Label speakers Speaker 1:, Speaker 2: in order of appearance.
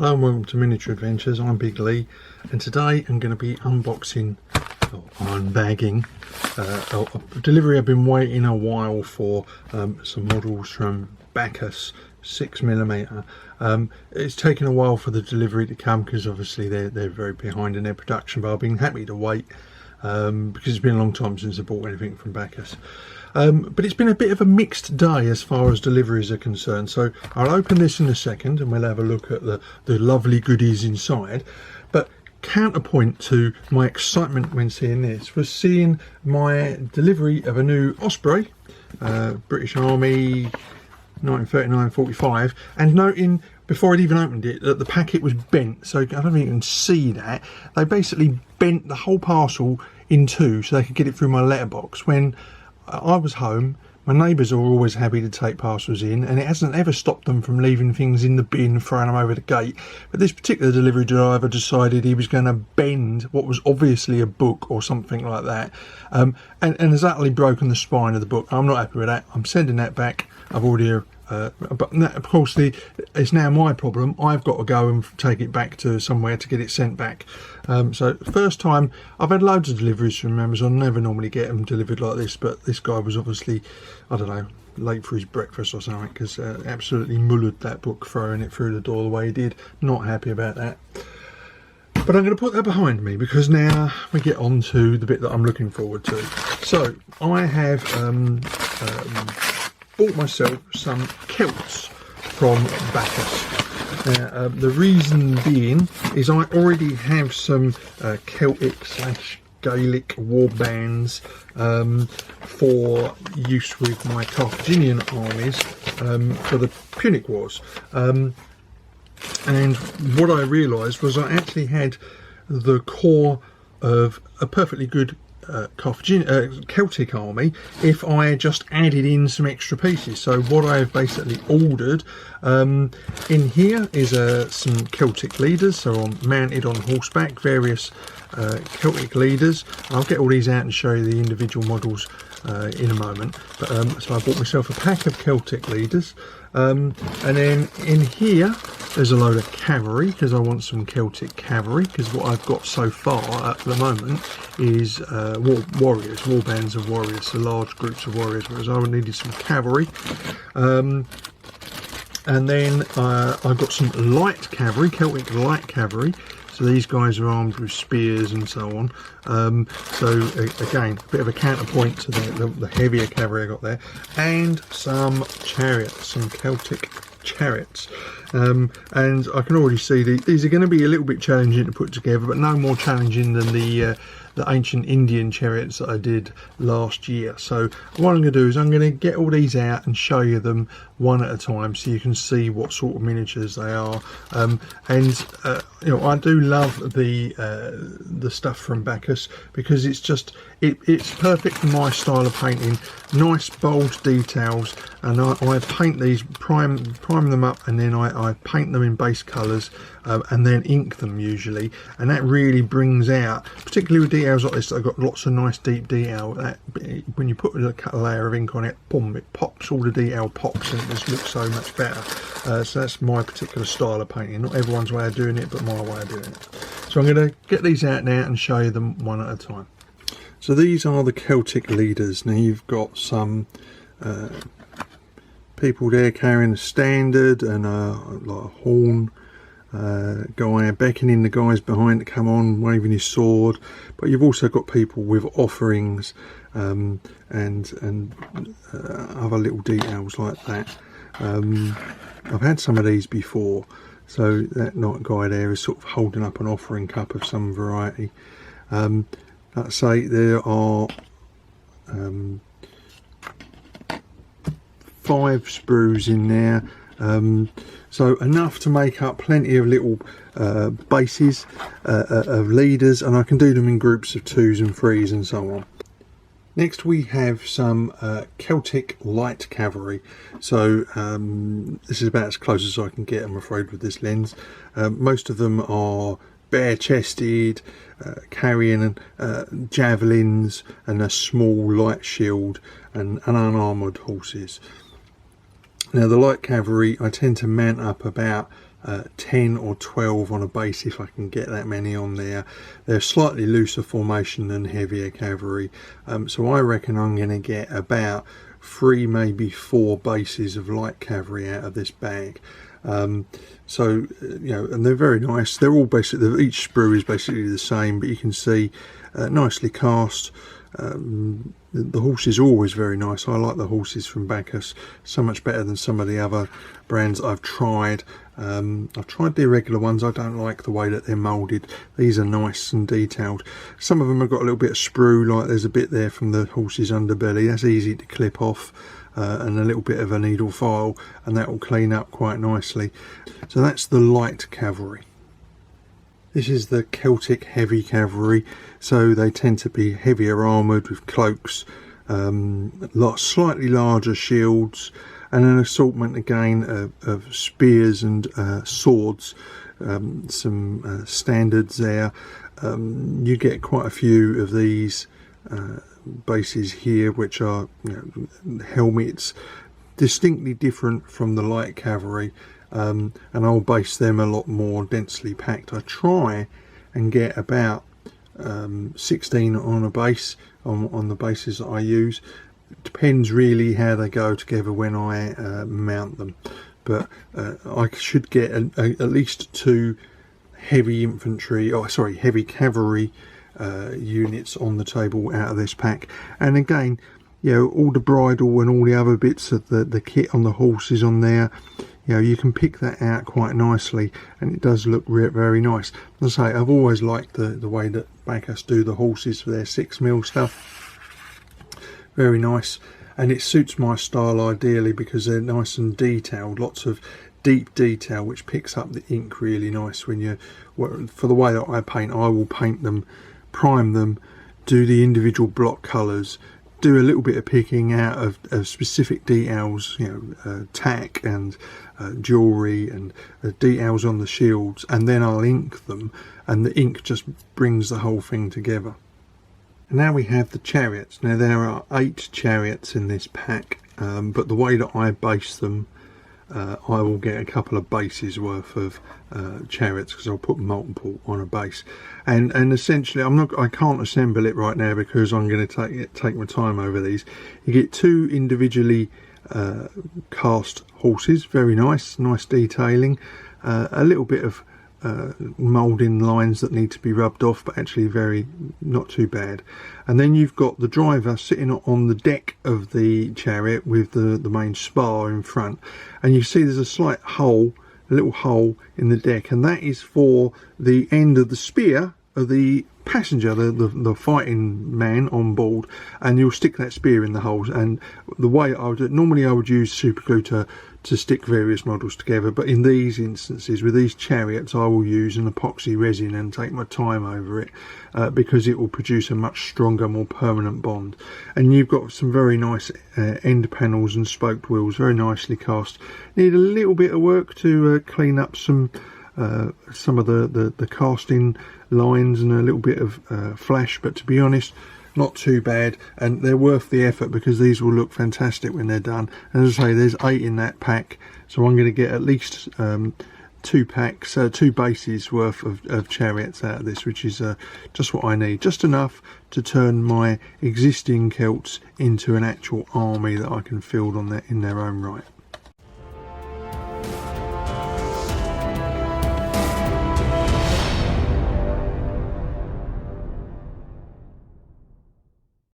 Speaker 1: Hello and welcome to Miniature Adventures. I'm Big Lee, and today I'm going to be unboxing or unbagging a delivery I've been waiting a while for, some models from Baccus 6mm. It's taken a while for the delivery to come because obviously they're very behind in their production, but I've been happy to wait because it's been a long time since I bought anything from Baccus. But it's been a bit of a mixed day as far as deliveries are concerned, so I'll open this in a second and we'll have a look at the lovely goodies inside. But counterpoint to my excitement when seeing this was seeing my delivery of a new Osprey, British Army 1939-45, and noting before I'd even opened it that the packet was bent, so I don't think you can see that. They basically bent the whole parcel in two so they could get it through my letterbox. When I was home, my neighbours are always happy to take parcels in, and it hasn't ever stopped them from leaving things in the bin, throwing them over the gate. But this particular delivery driver decided he was going to bend what was obviously a book or something like that, and has utterly broken the spine of the book. I'm not happy with that. I'm sending that back. I've already but that, of course, it's now my problem. I've got to go and take it back to somewhere to get it sent back. So first time, I've had loads of deliveries from Amazon. Never normally get them delivered like this, but this guy was obviously, I don't know, late for his breakfast or something, because absolutely mullered that book throwing it through the door the way he did. Not happy about that. But I'm going to put that behind me because now we get on to the bit that I'm looking forward to. So I have bought myself some Celts from Baccus. Now, the reason being is I already have some Celtic/Gaelic war bands for use with my Carthaginian armies for the Punic Wars. And what I realised was I actually had the core of a perfectly good Celtic army if I just added in some extra pieces. So what I've basically ordered in here is some Celtic Leaders, so I'm mounted on horseback, various Celtic Leaders. I'll get all these out and show you the individual models in a moment. But so I bought myself a pack of Celtic Leaders, and then in here there's a load of cavalry because I want some Celtic cavalry, because what I've got so far at the moment is warriors, war bands of warriors, so large groups of warriors, whereas I needed some cavalry. And then I've got some light cavalry, Celtic light cavalry. So these guys are armed with spears and so on. So again, a bit of a counterpoint to the heavier cavalry I got there. And some chariots, some Celtic chariots. And I can already see these are going to be a little bit challenging to put together, but no more challenging than the ancient Indian chariots that I did last year. So what I'm going to do is I'm going to get all these out and show you them one at a time so you can see what sort of miniatures they are. You know, I do love the stuff from Baccus because it's just it's perfect for my style of painting. Nice bold details, and I paint these, prime them up, and then I paint them in base colours and then ink them usually, and that really brings out, particularly with details like this that I've got lots of nice deep detail, that when you put a layer of ink on it, boom, it pops, all the detail pops, and it just looks so much better. So that's my particular style of painting, not everyone's way of doing it, but my way of doing it. So I'm going to get these out now and show you them one at a time. So these are the Celtic Leaders. Now you've got some people there carrying a standard and like a horn, guy beckoning the guys behind to come on, waving his sword. But you've also got people with offerings and other little details like that. I've had some of these before. So that night guy there is sort of holding up an offering cup of some variety. Like I say, there are 5 sprues in there, so enough to make up plenty of little bases of leaders, and I can do them in groups of 2s and 3s and so on. Next we have some Celtic light cavalry. So this is about as close as I can get, I'm afraid, with this lens. Most of them are bare-chested, carrying javelins and a small light shield and unarmoured horses. Now the light cavalry I tend to mount up about 10 or 12 on a base if I can get that many on there. They're slightly looser formation than heavier cavalry, so I reckon I'm going to get about 3, maybe 4 bases of light cavalry out of this bag. So you know, and they're very nice. They're all basically, each sprue is basically the same, but you can see nicely cast. The horses are always very nice. I like the horses from Baccus so much better than some of the other brands I've tried. I've tried the irregular ones. I don't like the way that they're moulded. These are nice and detailed. Some of them have got a little bit of sprue, like there's a bit there from the horse's underbelly. That's easy to clip off, and a little bit of a needle file, and that will clean up quite nicely. So that's the light cavalry. This is the Celtic heavy cavalry, so they tend to be heavier armoured with cloaks, slightly larger shields, and an assortment again of spears and swords, some standards there. You get quite a few of these bases here, which are, you know, helmets, distinctly different from the light cavalry. And I'll base them a lot more densely packed. I try and get about 16 on a base, on the bases that I use. It depends really how they go together when I mount them, but I should get at least 2 heavy infantry, heavy cavalry units on the table out of this pack. And again, you know, all the bridle and all the other bits of the kit on the horses on there, you know, you can pick that out quite nicely, and it does look very nice. As I say, I've always liked the way that Baccus do the horses for their 6mm stuff. Very nice, and it suits my style ideally because they're nice and detailed, lots of deep detail which picks up the ink really nice. When you, for the way that I paint, I will paint them, prime them, do the individual block colours, do a little bit of picking out of specific details, you know, tack and jewellery and details on the shields, and then I'll ink them, and the ink just brings the whole thing together. And now we have the chariots. Now there are 8 chariots in this pack, but the way that I base them, I will get a couple of bases worth of chariots, because I'll put multiple on a base, and essentially I can't assemble it right now because I'm going to take my time over these. You get 2 individually cast horses, very nice detailing, a little bit of moulding lines that need to be rubbed off, but actually not too bad. And then you've got the driver sitting on the deck of the chariot with the main spar in front, and you see there's a slight hole, a little hole in the deck, and that is for the end of the spear of the passenger, the fighting man on board, and you'll stick that spear in the holes. And the way I would do it, normally I would use super glue to stick various models together, but in these instances with these chariots I will use an epoxy resin and take my time over it, because it will produce a much stronger, more permanent bond. And you've got some very nice end panels and spoked wheels, very nicely cast. Need a little bit of work to clean up some of the casting lines and a little bit of flash, but to be honest, not too bad, and they're worth the effort because these will look fantastic when they're done. And as I say, there's 8 in that pack, so I'm going to get at least 2 packs, 2 bases worth of chariots out of this, which is just what I need, just enough to turn my existing Celts into an actual army that I can field in their own right.